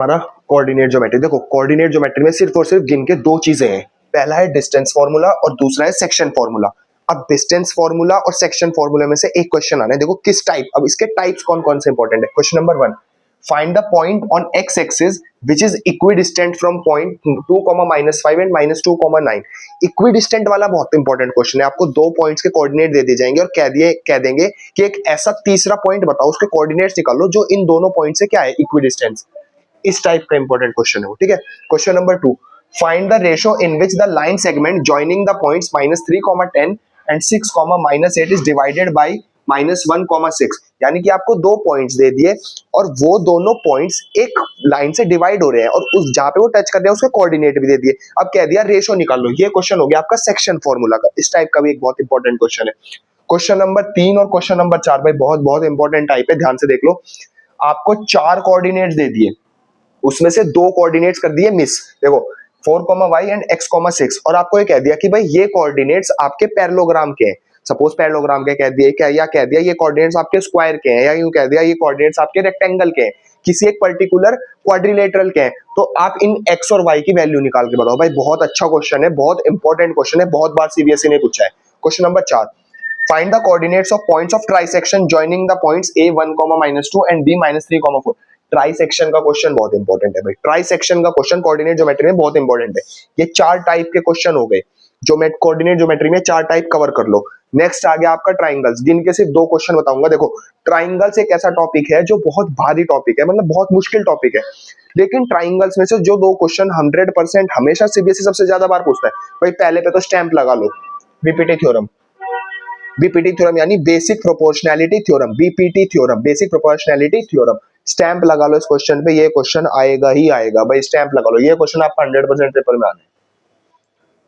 हमारा coordinate geometry. देखो coordinate geometry में सिर्फ और सिर्फ गिन के दो चीजें हैं, पहला है डिस्टेंस फार्मूला और दूसरा है सेक्शन फार्मूला। अब डिस्टेंस फार्मूला और सेक्शन फार्मूला में से एक क्वेश्चन आना है, देखो किस टाइप। अब इसके टाइप्स कौन कौन से इंपॉर्टेंट है। Question number 1, find the point on x axis which is equidistant from point 2, -5 and -2, 9। Equidistant वाला बहुत इंपॉर्टेंट क्वेश्चन है। आपको दो पॉइंट्स के कोऑर्डिनेट दे दिए जाएंगे और कह देंगे कि एक ऐसा तीसरा पॉइंट बताओ, उसके कोऑर्डिनेट्स निकालो जो इन दोनों पॉइंट से क्या है, इक्विडिस्टेंस। इस टाइप का इंपॉर्टेंट क्वेश्चन है वो, ठीक है। Question number 2, find the ratio in which the line segment joining the points -3, 10 and 6, -8 is divided by -1, 6। यानी कि आपको दो पॉइंट्स दे दिए और वो दोनों पॉइंट्स एक लाइन से डिवाइड हो रहे हैं और उस जहां पे वो टच कर रहे हैं उसके कोऑर्डिनेट भी दे दिए। अब कह दिया रेशो निकाल लो। ये क्वेश्चन हो गया आपका सेक्शन फॉर्मूला का। इस टाइप का भी एक बहुत इंपॉर्टेंट क्वेश्चन है। क्वेश्चन नंबर 3 और क्वेश्चन नंबर 4 भाई बहुत बहुत इंपॉर्टेंट टाइप है, ध्यान से देख लो। आपको चार कोऑर्डिनेट्स दे दिए, उसमें से दो कोऑर्डिनेट्स कर दिए मिस। देखो 4, y एंड x, 6 और आपको ये कह दिया कि भाई ये कोऑर्डिनेट्स आपके पैरेललोग्राम के हैं। सपोज पैरेललोग्राम के कह दिए क्या, या कह दिया ये कोऑर्डिनेट्स आपके स्क्वायर के हैं, या यूं कह दिया ये कोऑर्डिनेट्स आपके रेक्टेंगल के हैं, किसी एक पर्टिकुलर क्वाड्रिलेटरल के हैं। तो आप इन x और y की वैल्यू निकाल के बताओ। भाई बहुत अच्छा क्वेश्चन है, बहुत इंपॉर्टेंट क्वेश्चन है, बहुत बार सीबीएसई ने पूछा है। Question number 4, find the coordinates of points of trisection joining the points a1, -2 and b, -3, 4। Trisection का क्वेश्चन बहुत इंपॉर्टेंट है भाई। ट्राइसेक्शन का क्वेश्चन कोऑर्डिनेट ज्योमेट्री में बहुत इंपॉर्टेंट है। ये चार टाइप के क्वेश्चन हो गए जो मैं कोऑर्डिनेट ज्योमेट्री में चार टाइप कवर कर लो। नेक्स्ट आ गया आपका ट्राइंगल्स, गिन के सिर्फ दो क्वेश्चन बताऊंगा। देखो ट्राइंगल्स एक ऐसा टॉपिक है जो बहुत भारी टॉपिक है, मतलब बहुत मुश्किल टॉपिक है, लेकिन ट्राइंगल्स में से जो दो क्वेश्चन 100% हमेशा सीबीएसई सबसे ज्यादा बार पूछता है भाई, पहले पे तो स्टैंप लगा लो, बीपीटी थ्योरम। बीपीटी थ्योरम यानी basic proportionality theorem, BPT theorem, basic proportionality theorem. Stamp लगा लो इस क्वेश्चन पे, ये क्वेश्चन आएगा ही आएगा भाई, स्टैंप लगा लो। ये क्वेश्चन आपका 100% पेपर में आना है,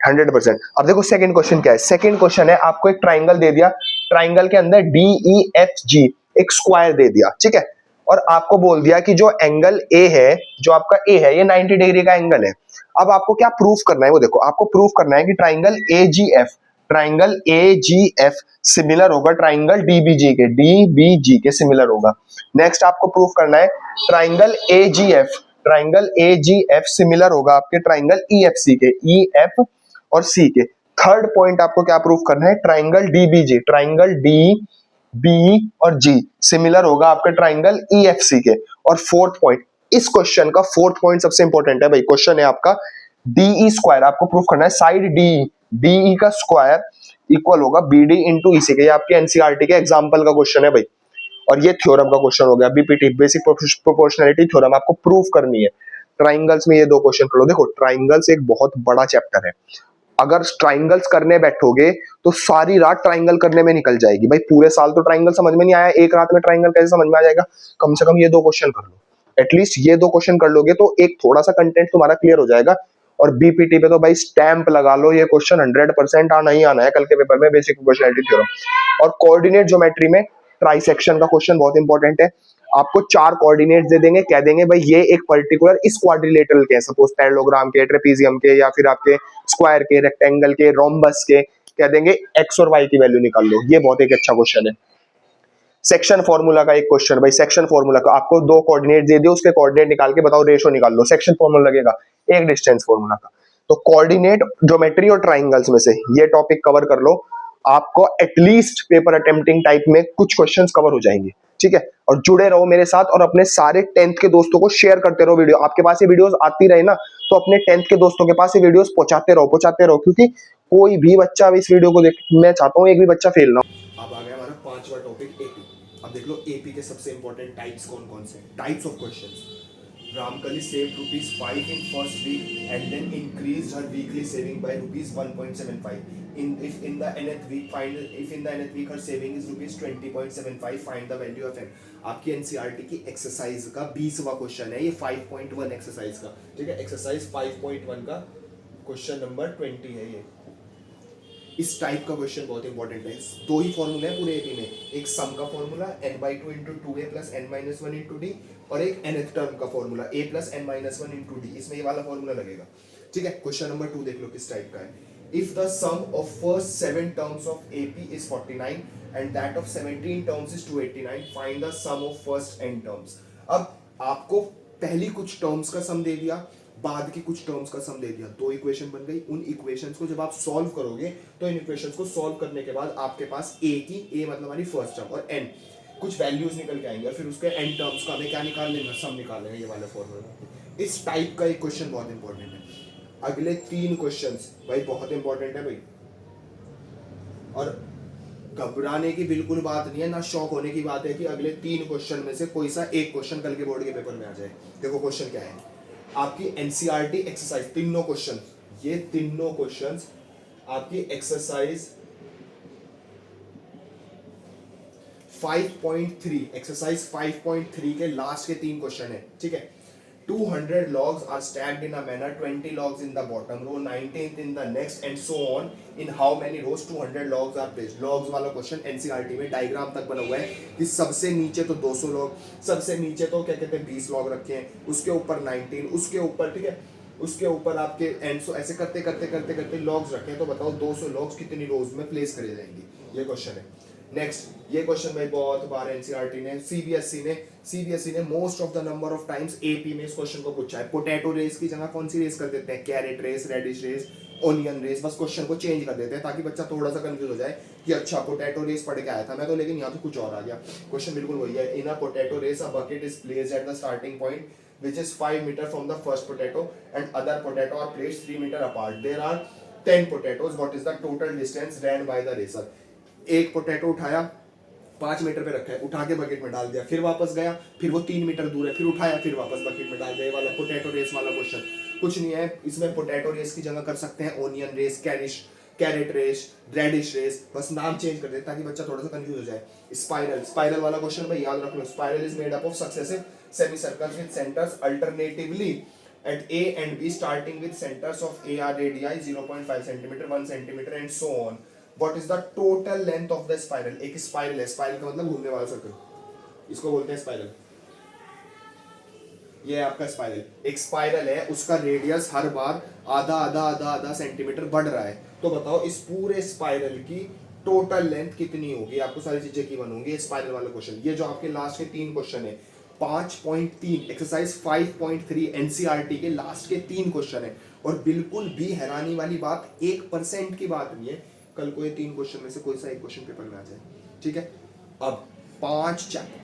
100%। अब देखो सेकंड क्वेश्चन क्या है। सेकंड क्वेश्चन है आपको एक ट्राइंगल दे दिया, ट्राइंगल के अंदर DEFG एक स्क्वायर दे दिया, ठीक है। और आपको बोल दिया कि जो एंगल ए है, जो आपका ए है, ये 90 डिग्री का एंगल है। अब आपको क्या प्रूफ करना है, वो देखो आपको प्रूफ करना है कि ट्राइंगल AGF सिमिलर होगा ट्राइंगल DBG के सिमिलर होगा। नेक्स्ट आपको प्रूफ करना है ट्राइंगल AGF सिमिलर होगा आपके ट्राइंगल EFC के, EF और C के। थर्ड पॉइंट आपको क्या प्रूफ करना है, ट्राइंगल DB और G सिमिलर होगा आपके ट्राइंगल EFC के। और फोर्थ पॉइंट, इस क्वेश्चन का फोर्थ पॉइंट सबसे इंपॉर्टेंट है भाई। क्वेश्चन है आपका DE स्क्वायर, आपको प्रूफ करना है साइड DE का स्क्वायर इक्वल होगा BD इंटू EC के। ये आपके एनसीईआरटी के एग्जाम्पल का क्वेश्चन है भाई। और ये थ्योरम का क्वेश्चन हो गया, बीपीटी बेसिक प्रोपोर्शनैलिटी थ्योरम आपको प्रूफ करनी है। ट्राइंगल्स में ये दो क्वेश्चन कर लो। देखो ट्राइंगल्स एक बहुत बड़ा चैप्टर है, अगर ट्राइंगल्स करने बैठोगे तो सारी रात ट्राइंगल करने में निकल जाएगी भाई। पूरे साल तो ट्राइंगल समझ में नहीं आया, एक रात में ट्राइंगल कैसे समझ में आ जाएगा। कम से कम ये दो क्वेश्चन कर लो, एटलीस्ट ये दो क्वेश्चन कर लोगे तो एक थोड़ा सा कंटेंट तुम्हारा क्लियर हो जाएगा। और बीपीटी पे तो भाई स्टैंप लगा लो, ये क्वेश्चन 100% आना ही आना है कल के पेपर में, बेसिक प्रोपोर्शनैलिटी थ्योरम। और कोऑर्डिनेट ज्योमेट्री में ट्राइसेक्शन का क्वेश्चन बहुत इंपॉर्टेंट है। आपको चार कोऑर्डिनेट्स दे देंगे, कह देंगे भाई ये एक पर्टिकुलर इस क्वाड्रिलेटरल के, सपोज पैरेललोग्राम के, ट्रेपीजियम के, या फिर आपके स्क्वायर के, रेक्टेंगल के, रोम्बस के, कह देंगे एक्स और वाई की वैल्यू निकाल लो। ये बहुत एक अच्छा क्वेश्चन है। सेक्शन फॉर्मूला का एक क्वेश्चन भाई, सेक्शन फॉर्मूला का आपको दो कोऑर्डिनेट दे दिए, उसके कोऑर्डिनेट निकाल के बताओ, रेशो निकाल लो। सेक्शन फॉर्मूला लगेगा एक डिस्टेंस फॉर्मूला का। तो कोऑर्डिनेट ज्योमेट्री और ट्राइंगल्स में से ये टॉपिक कवर कर लो, आपको एटलीस्ट पेपर अटेम्प्टिंग टाइप में कुछ क्वेश्चंस कवर हो जाएंगे, ठीक है। और जुड़े रहो मेरे साथ और अपने सारे 10th के दोस्तों को शेयर करते रहो वीडियो। आपके पास ये वीडियोस आती रहे ना, तो अपने 10th के दोस्तों के पास ये वीडियोस पहुंचाते रहो, क्योंकि कोई भी बच्चा इस वीडियो को देख, मैं चाहता हूँ एक भी बच्चा फेल ना हो। अब आ गया हमारा पांचवा टॉपिक एपी। अब देख लो एपी के सबसे इंपॉर्टेंट टाइप्स कौन कौन से, types of questions. Ramkali saved ₹5 in first week and then increased her weekly saving by ₹1.75. If in the nth week her saving is ₹20.75, find the value of m। आपकी NCERT की exercise का 20वां question है ये, 5.1 exercise का, ठीक है। Exercise 5.1 का question number 20 है ये। इस टाइप का क्वेश्चन बहुत इंपॉर्टेंट है। दो ही फॉर्मूला है पूरे एपी में, एक सम का formula n/2 × 2a + n-1 × d, और एक nth टर्म का फॉर्मूला a + n-1 × d। इसमें ये वाला फॉर्मूला लगेगा, ठीक है। क्वेश्चन नंबर 2 देख लो किस टाइप का है। If the sum of first 7 terms of AP is 49 and that of 17 terms is 289, find the sum of first n terms. अब आपको पहली कुछ टर्म्स का सम दे दिया, बाद की कुछ टर्म्स का सम दे दिया, दो इक्वेशन बन गई। उन इक्वेशंस को जब आप सॉल्व करोगे तो इन इक्वेशंस को सॉल्व करने के बाद आपके पास ए की, ए मतलब हमारी फर्स्ट टर्म, और एन कुछ वैल्यूज निकल के आएंगे, और फिर उसके एन टर्म्स का हमें क्या निकाल लेना, सम निकाल लेना, ये वाला फॉर्मूला। इस टाइप का एक क्वेश्चन बहुत इंपॉर्टेंट है। अगले 3 क्वेश्चंस भाई बहुत इंपॉर्टेंट है भाई, और घबराने की बिल्कुल बात नहीं है, ना शौक होने की बात है कि अगले 3 क्वेश्चन में से कोई सा एक क्वेश्चन कल के बोर्ड के पेपर में आ जाए। देखो क्वेश्चन क्या है, आपकी एनसीईआरटी एक्सरसाइज, तीनों क्वेश्चन, ये तीनों क्वेश्चंस आपकी एक्सरसाइज 5.3, एक्सरसाइज 5.3 के लास्ट के 3 क्वेश्चन है, ठीक है। 200 logs are stacked in a manner, 20 logs in the bottom row, 19th in the next, and so on. In how many rows 200 logs are placed? Logs वाला question NCERT में diagram तक बना हुआ है कि सबसे नीचे तो 200 लॉग, सबसे नीचे तो क्या कहते हैं 20 लॉग रखे हैं, उसके ऊपर 19, उसके ऊपर, ठीक है, उसके ऊपर आपके एंड, सो ऐसे करते करते करते करते लॉग्स रखे हैं। तो बताओ 200 लॉग्स कितनी रोज में प्लेस करे जाएंगी, ये क्वेश्चन है। नेक्स्ट, ये क्वेश्चन में बहुत बार एनसीईआरटी ने, सीबीएसई ने most of the number of times AP में इस क्वेश्चन को पूछा है। पोटैटो रेस की जगह कौन सी रेस कर देते हैं, carrot race, radish race, onion race, बस क्वेश्चन को चेंज कर देते हैं ताकि बच्चा थोड़ा सा कंफ्यूज हो जाए कि अच्छा पोटैटो रेस पढ़ के आया था मैं तो, लेकिन यहाँ तो कुछ और आ गया। क्वेश्चन बिल्कुल वही है। In a potato race a bucket is placed at the starting point which is 5 meter from the first potato and other potato are placed 3 meter apart. There are 10 potatoes. What is the total distance ran by the racer? एक potato उठाया, 5 metre पे रखा है, उठा के bucket में डाल दिया, फिर वापस गया, फिर वो 3 मीटर दूर है, फिर उठाया, फिर वापस बकेट में डाल दिया। ये वाला पोटैटो रेस वाला क्वेश्चन कुछ नहीं है, इसमें पोटैटो रेस की जगह कर सकते हैं onion race, carrot race, radish race, बस नाम चेंज कर दे ताकि बच्चा थोड़ा सा कंफ्यूज हो जाए। स्पाइरल वाला क्वेश्चन भाई याद रख लो। Spiral is made up of successive semicircles with centres alternatively at A and B starting with centers of A are radii 0.5 centimeter, 1 centimeter and so on. What is the total length of the spiral? एक spiral है, spiral का मतलब घूमने वाला circle, इसको बोलते हैं spiral. ये है आपका स्पाइरल, एक स्पाइरल है, उसका रेडियस हर बार आधा आधा आधा आधा सेंटीमीटर बढ़ रहा है। तो बताओ इस पूरे स्पाइरल की टोटल लेंथ कितनी होगी, आपको सारी चीजें की बनूंगी। स्पाइरल वाला क्वेश्चन, ये जो आपके लास्ट के 3 क्वेश्चन है, 5.3 एक्सरसाइज 5.3 एनसीईआरटी के लास्ट के 3 क्वेश्चन है, और बिल्कुल भी हैरानी वाली बात 1% की बात नहीं है, कल को ये 3 क्वेश्चन में से कोई सा एक क्वेश्चन पेपर में आ जाए, ठीक है। अब 5 चैप्टर